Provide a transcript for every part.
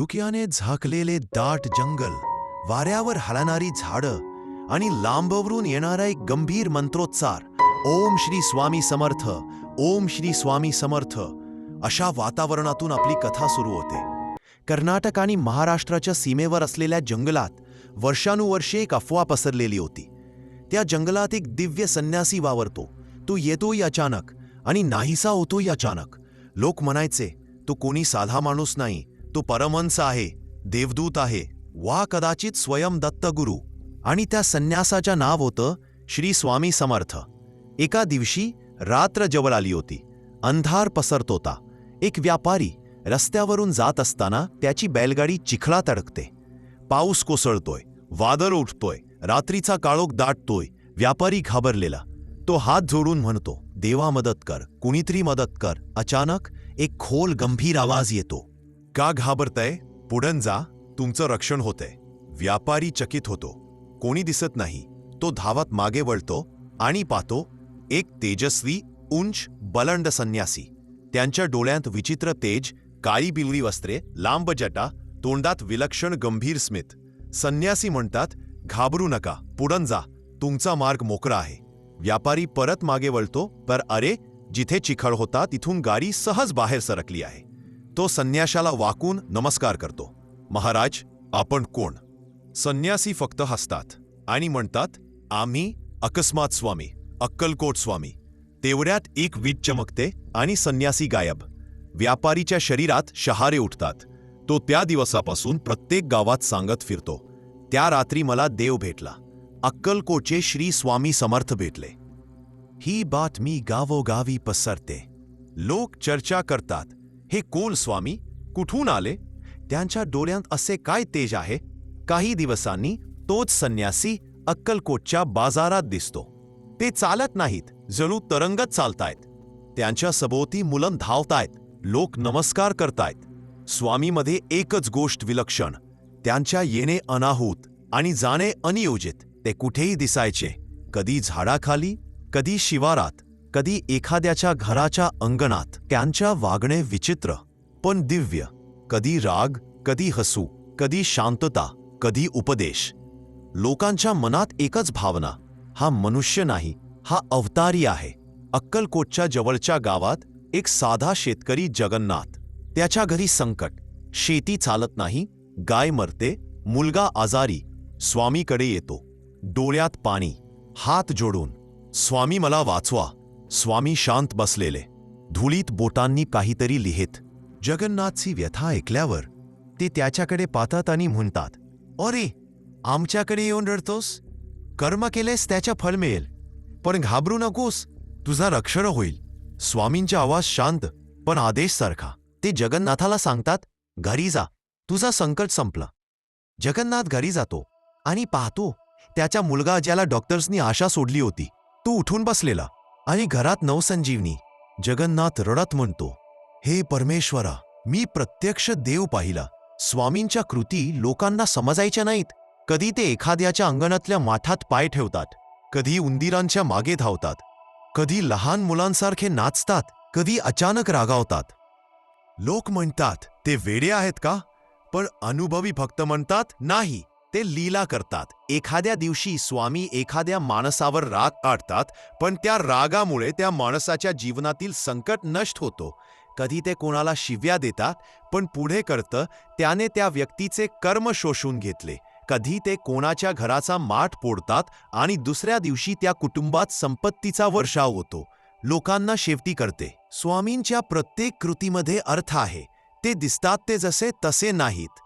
धुक्याने झाकलेले दाट जंगल, वाऱ्यावर हलणारी झाडं आणि लांबवरून येणारा एक गंभीर मंत्रोच्चार, ओम श्री स्वामी समर्थ, ओम श्री स्वामी समर्थ, अशा वातावरणातून आपली कथा सुरू होते. कर्नाटक आणि महाराष्ट्राच्या सीमेवर असलेल्या जंगलात वर्षानुवर्षे एक अफवा पसरलेली होती. त्या जंगलात एक दिव्य संन्यासी वावरतो. तो येतोय अचानक आणि नाहीसा होतोय अचानक. लोक म्हणायचे, तो कोणी साधा माणूस नाही, तो परमहंस आहे, देवदूत आहे, वा कदाचित स्वयं दत्तगुरु. आणि त्या संन्यासाचं नाव होतं श्री स्वामी समर्थ. एका दिवशी रात्र जवळ आली होती. अंधार पसरत होता. एक व्यापारी रस्त्यावरून जात असताना त्याची बैलगाडी चिखलात अडकते. पाऊस कोसळतोय, वादळ उठतोय, रात्रीचा काळोख दाटतोय. व्यापारी घाबरलेला. तो हात जोडून म्हणतो, देवा मदत कर, कुणीतरी मदत कर. अचानक एक खोल गंभीर आवाज येतो. का घाबरताय? पुढं जा, तुमचं रक्षण होतंय. व्यापारी चकित होतो. कोणी दिसत नाही. तो धावत मागे वळतो आणि पाहतो एक तेजस्वी, उंच, बलंड संन्यासी. त्यांच्या डोळ्यांत विचित्र तेज, काळी पिवळी वस्त्रे, लांब जटा, तोंडात विलक्षण गंभीर स्मित. संन्यासी म्हणतात, घाबरू नका, पुढं जा, तुमचा मार्ग मोकळा आहे. व्यापारी परत मागे वळतो, पर अरे, जिथे चिखल होता तिथून गाडी सहज बाहेर सरकली आहे. तो संन्याशाला वाकून नमस्कार करतो. महाराज, आपण कोण? संन्यासी फक्त हसतात आणि म्हणतात, आम्ही अकस्मात स्वामी, अक्कलकोट स्वामी. तेवढ्यात एक वीज चमकते आणि संन्यासी गायब. व्यापारीच्या शरीरात शहारे उठतात. तो त्या दिवसापासून प्रत्येक गावात सांगत फिरतो, त्या रात्री मला देव भेटला, अक्कलकोटचे श्री स्वामी समर्थ भेटले. ही बातमी गावोगावी पसरते. लोक चर्चा करतात, हे कोण स्वामी, कुठून आले, त्यांच्या डोळ्यांत असे काय तेज आहे. काही दिवसांनी तोच संन्यासी अक्कलकोटच्या बाजारात दिसतो. ते चालत नाहीत, जणू तरंगत चालतायत. त्यांच्या सभोवती मुलं धावतायत, लोक नमस्कार करतायत. स्वामीमध्ये एकच गोष्ट विलक्षण, त्यांच्या येणे अनाहूत आणि जाणे अनियोजित. ते कुठेही दिसायचे, कधी झाडाखाली, कधी शिवारात, कधी एखाद्याच्या घराच्या अंगणात. त्यांच्या वागणे विचित्र पण दिव्य. कधी राग, कधी हसू, कधी शांतता, कधी उपदेश. लोकांच्या मनात एकच भावना, हा मनुष्य नाही, हा अवतारी आहे. अक्कलकोटच्या जवळच्या गावात एक साधा शेतकरी जगन्नाथ. त्याच्या घरी संकट, शेती चालत नाही, गाय मरते, मुलगा आजारी. स्वामीकडे येतो, डोळ्यात पाणी, हात जोडून, स्वामी मला वाचवा. स्वामी शांत बसलेले, धुळीत बोटांनी काहीतरी लिहित. जगन्नाथची व्यथा ऐकल्यावर ते त्याच्याकडे पाहतात आणि म्हणतात, अरे, आमच्याकडे येऊन रडतोस? कर्म केलेस त्याच्या फळ मिळेल, पण घाबरू नकोस, तुझा रक्षण होईल. स्वामींचा आवाज शांत पण आदेश सारखा. ते जगन्नाथाला सांगतात, घरी जा, तुझा संकट संपला. जगन्नाथ घरी जातो आणि पाहतो त्याचा मुलगा, ज्याला डॉक्टर्सनी आशा सोडली होती, तो उठून बसलेला आणि घरात नवसंजीवनी. जगन्नाथ रडत म्हणतो, हे परमेश्वरा, मी प्रत्यक्ष देव पाहिला. स्वामींच्या कृती लोकांना समजायच्या नाहीत. कधी ते एखाद्याच्या अंगणातल्या माठात पाय ठेवतात, कधी उंदीरांच्या मागे धावतात, कधी लहान मुलांसारखे नाचतात, कधी अचानक रागावतात. लोक म्हणतात, ते वेडे आहेत का? पण अनुभवी भक्त म्हणतात, नाही, ते लीला करतात. एखाद्या दिवशी स्वामी एखाद्या माणसावर राग काढतात, पण त्या रागामुळे त्या माणसाच्या जीवनातील संकट नष्ट होतो. कधी ते कोणाला शिव्या देतात, पण पुढे कळतं त्याने त्या व्यक्तीचे कर्म शोषून घेतले. कधी ते कोणाच्या घराचा माठ फोडतात आणि दुसऱ्या दिवशी त्या कुटुंबात संपत्तीचा वर्षाव होतो. लोकांना शेवटी कळते, स्वामींच्या प्रत्येक कृतीमध्ये अर्थ आहे. ते दिसतात ते जसे तसे नाहीत.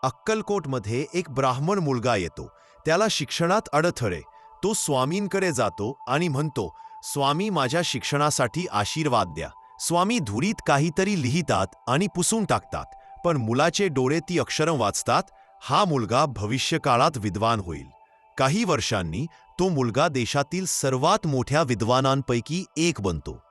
अक्कलकोटमध्ये एक ब्राह्मण मुलगा येतो. त्याला शिक्षणात अडथळे. तो स्वामींकडे जातो आणि म्हणतो, स्वामी, माझ्या शिक्षणासाठी आशीर्वाद द्या. स्वामी धुळीत काहीतरी लिहितात आणि पुसून टाकतात, पण मुलाचे डोळे ती अक्षरं वाचतात. हा मुलगा भविष्यकाळात विद्वान होईल. काही वर्षांनी तो मुलगा देशातील सर्वात मोठ्या विद्वानांपैकी एक बनतो.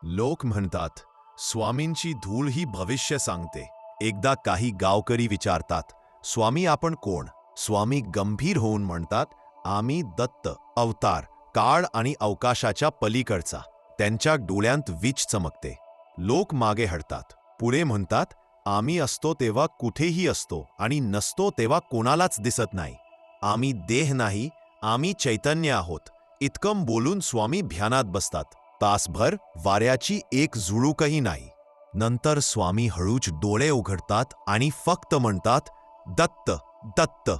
लोक म्हणतात, स्वामींची धूळ ही भविष्य सांगते. एकदा काही गावकरी विचारतात, स्वामी, आपण कोण? स्वामी गंभीर होऊन म्हणतात, आम्ही दत्त अवतार, काळ आणि अवकाशाच्या पलीकडचा. त्यांच्या डोळ्यांत वीज चमकते. लोक मागे हटतात. पुढे म्हणतात, आम्ही असतो तेव्हा कुठेही असतो आणि नसतो तेव्हा कोणालाच दिसत नाही. आम्ही देह नाही, आम्ही चैतन्य आहोत. इतकं बोलून स्वामी ध्यानात बसतात. तासभर वाऱ्याची एक झुळूकही नाही. नंतर स्वामी हळूच डोळे उघडतात आणि फक्त म्हणतात, दत्त दत्त.